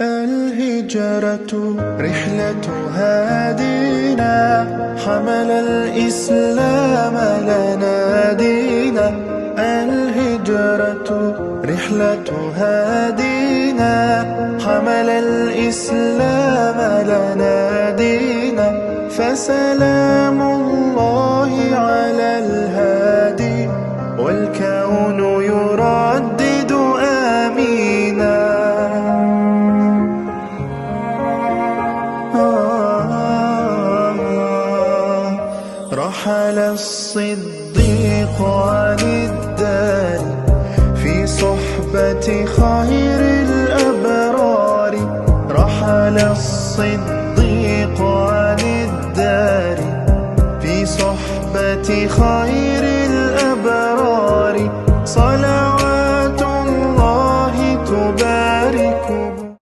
الهجرة رحلة هادينا، حمل الإسلام لنا دينا. الهجرة رحلة هادينا، حمل الإسلام لنا دينا. فسلام الله على الهادي، والكون يردد آمينا. رحل الصديق عن الدار في صحبة خير الأبرار. رحل الصديق عن الدار في صحبة خير